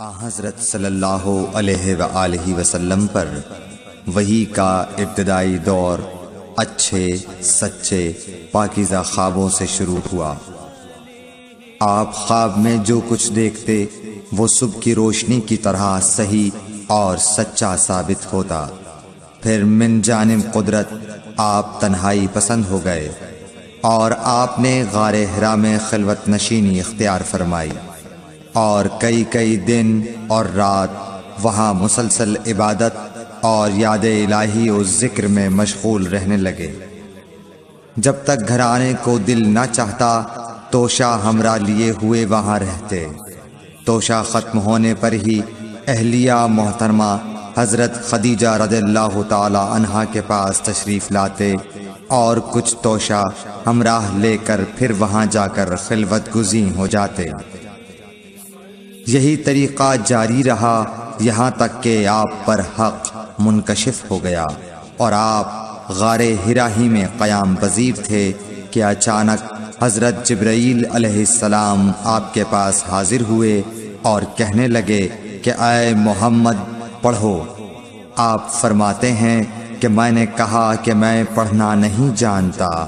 حضرت صلی اللہ علیہ وآلہ وسلم پر وحی کا ابتدائی دور اچھے سچے پاکیزہ خوابوں سے شروع ہوا۔ آپ خواب میں جو کچھ دیکھتے وہ صبح کی روشنی کی طرح صحیح اور سچا ثابت ہوتا۔ پھر من جانب قدرت آپ تنہائی پسند ہو گئے اور آپ نے غار حرا میں خلوت نشینی اختیار فرمائی اور کئی دن اور رات وہاں مسلسل عبادت اور یاد الہی و ذکر میں مشغول رہنے لگے۔ جب تک گھر آنے کو دل نہ چاہتا توشہ ہمراہ لیے ہوئے وہاں رہتے۔ توشہ ختم ہونے پر ہی اہلیہ محترمہ حضرت خدیجہ رضی اللہ تعالی عنہا کے پاس تشریف لاتے اور کچھ توشہ ہمراہ لے کر پھر وہاں جا کر خلوت گزین ہو جاتے۔ یہی طریقہ جاری رہا یہاں تک کہ آپ پر حق منکشف ہو گیا اور آپ غار حرا ہی میں قیام پذیر تھے کہ اچانک حضرت جبرائیل علیہ السلام آپ کے پاس حاضر ہوئے اور کہنے لگے کہ اے محمد پڑھو۔ آپ فرماتے ہیں کہ میں نے کہا کہ میں پڑھنا نہیں جانتا۔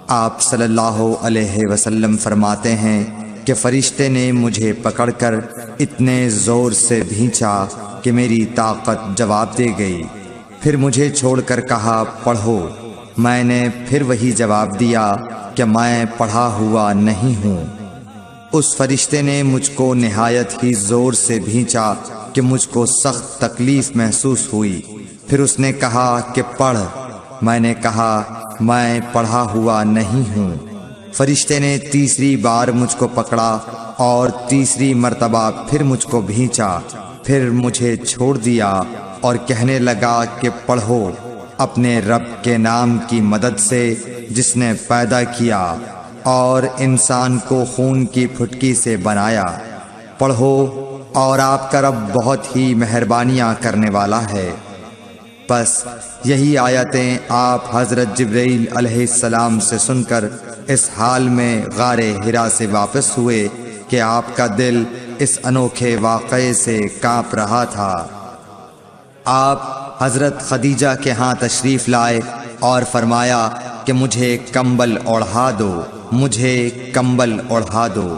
آپ صلی اللہ علیہ وسلم فرماتے ہیں کہ فرشتے نے مجھے پکڑ کر اتنے زور سے بھینچا کہ میری طاقت جواب دے گئی۔ پھر مجھے چھوڑ کر کہا پڑھو۔ میں نے پھر وہی جواب دیا کہ میں پڑھا ہوا نہیں ہوں۔ اس فرشتے نے مجھ کو نہایت ہی زور سے بھینچا کہ مجھ کو سخت تکلیف محسوس ہوئی۔ پھر اس نے کہا کہ پڑھ۔ میں نے کہا میں پڑھا ہوا نہیں ہوں۔ فرشتے نے تیسری بار مجھ کو پکڑا اور تیسری مرتبہ پھر مجھ کو بھینچا۔ پھر مجھے چھوڑ دیا اور کہنے لگا کہ پڑھو اپنے رب کے نام کی مدد سے جس نے پیدا کیا اور انسان کو خون کی پھٹکی سے بنایا۔ پڑھو اور آپ کا رب بہت ہی مہربانیاں کرنے والا ہے۔ بس یہی آیتیں آپ حضرت جبرائیل علیہ السلام سے سن کر اس حال میں غار حرا سے واپس ہوئے کہ آپ کا دل اس انوکھے واقعے سے کانپ رہا تھا۔ آپ حضرت خدیجہ کے ہاں تشریف لائے اور فرمایا کہ مجھے کمبل اوڑھا دو، مجھے کمبل اوڑھا دو۔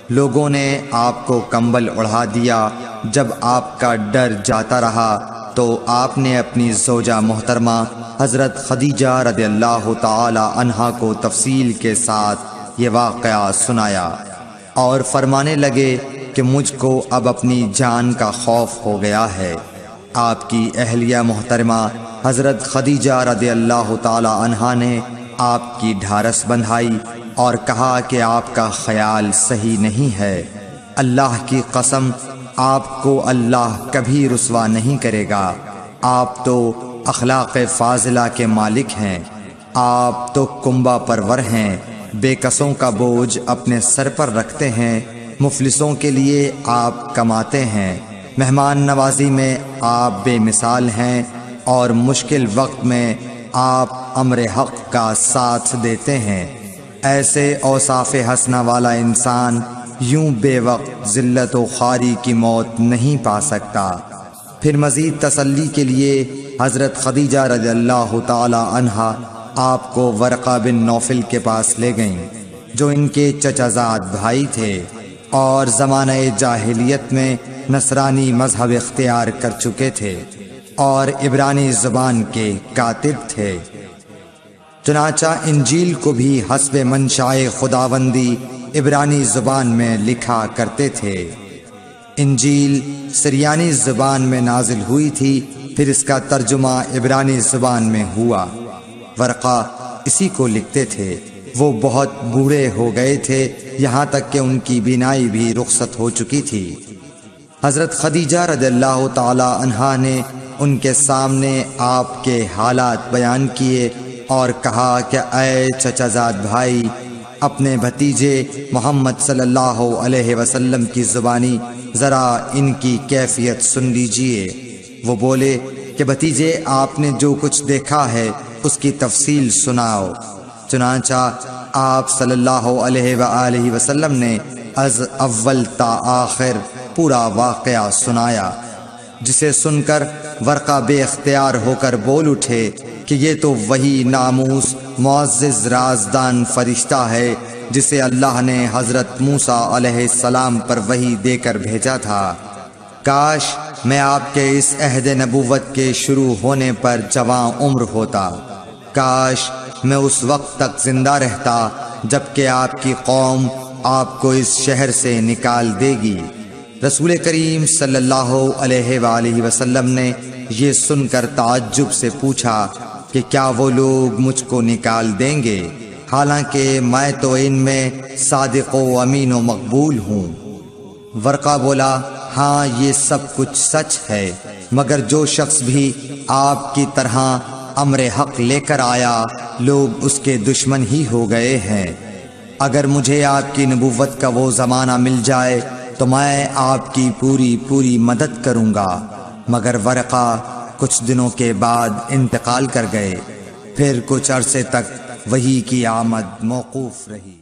لوگوں نے آپ کو کمبل اوڑھا دیا۔ جب آپ کا ڈر جاتا رہا تو آپ نے اپنی زوجہ محترمہ حضرت خدیجہ رضی اللہ تعالی عنہا کو تفصیل کے ساتھ یہ واقعہ سنایا اور فرمانے لگے کہ مجھ کو اب اپنی جان کا خوف ہو گیا ہے۔ آپ کی اہلیہ محترمہ حضرت خدیجہ رضی اللہ تعالی عنہا نے آپ کی ڈھارس بندھائی اور کہا کہ آپ کا خیال صحیح نہیں ہے۔ اللہ کی قسم آپ کو اللہ کبھی رسوا نہیں کرے گا۔ آپ تو اخلاق فاضلہ کے مالک ہیں۔ آپ تو کنبہ پرور ہیں، بے کسوں کا بوجھ اپنے سر پر رکھتے ہیں، مفلسوں کے لیے آپ کماتے ہیں، مہمان نوازی میں آپ بے مثال ہیں اور مشکل وقت میں آپ امر حق کا ساتھ دیتے ہیں۔ ایسے اوصاف حسنہ والا انسان یوں بے وقت ذلت و خواری کی موت نہیں پا سکتا۔ پھر مزید تسلی کے لیے حضرت خدیجہ رضی اللہ تعالی عنہا آپ کو ورقہ بن نوفل کے پاس لے گئیں جو ان کے چچا زاد بھائی تھے اور زمانہ جاہلیت میں نصرانی مذہب اختیار کر چکے تھے اور عبرانی زبان کے کاتب تھے۔ چنانچہ انجیل کو بھی حسب منشاء خداوندی عبرانی زبان میں لکھا کرتے تھے۔ انجیل سریانی زبان میں نازل ہوئی تھی، پھر اس کا ترجمہ عبرانی زبان میں ہوا۔ ورقہ اسی کو لکھتے تھے۔ وہ بہت بوڑھے ہو گئے تھے، یہاں تک کہ ان کی بینائی بھی رخصت ہو چکی تھی۔ حضرت خدیجہ رضی اللہ تعالی عنہا نے ان کے سامنے آپ کے حالات بیان کیے اور کہا کہ اے چچا زاد بھائی، اپنے بھتیجے محمد صلی اللہ علیہ وسلم کی زبانی ذرا ان کی کیفیت سن لیجئے۔ وہ بولے کہ بھتیجے آپ نے جو کچھ دیکھا ہے اس کی تفصیل سناؤ۔ چنانچہ آپ صلی اللہ علیہ وآلہ وسلم نے از اول تا آخر پورا واقعہ سنایا، جسے سن کر ورقہ بے اختیار ہو کر بول اٹھے کہ یہ تو وہی ناموس معزز رازدان فرشتہ ہے جسے اللہ نے حضرت موسیٰ علیہ السلام پر وحی دے کر بھیجا تھا۔ کاش میں آپ کے اس عہد نبوت کے شروع ہونے پر جواں عمر ہوتا، کاش میں اس وقت تک زندہ رہتا جبکہ آپ کی قوم آپ کو اس شہر سے نکال دے گی۔ رسول کریم صلی اللہ علیہ وآلہ وسلم نے یہ سن کر تعجب سے پوچھا کہ کیا وہ لوگ مجھ کو نکال دیں گے، حالانکہ میں تو ان میں صادق و امین و مقبول ہوں۔ ورقہ بولا، ہاں یہ سب کچھ سچ ہے، مگر جو شخص بھی آپ کی طرح امر حق لے کر آیا لوگ اس کے دشمن ہی ہو گئے ہیں۔ اگر مجھے آپ کی نبوت کا وہ زمانہ مل جائے تو میں آپ کی پوری مدد کروں گا، مگر ورقہ کچھ دنوں کے بعد انتقال کر گئے۔ پھر کچھ عرصے تک وحی کی آمد موقوف رہی۔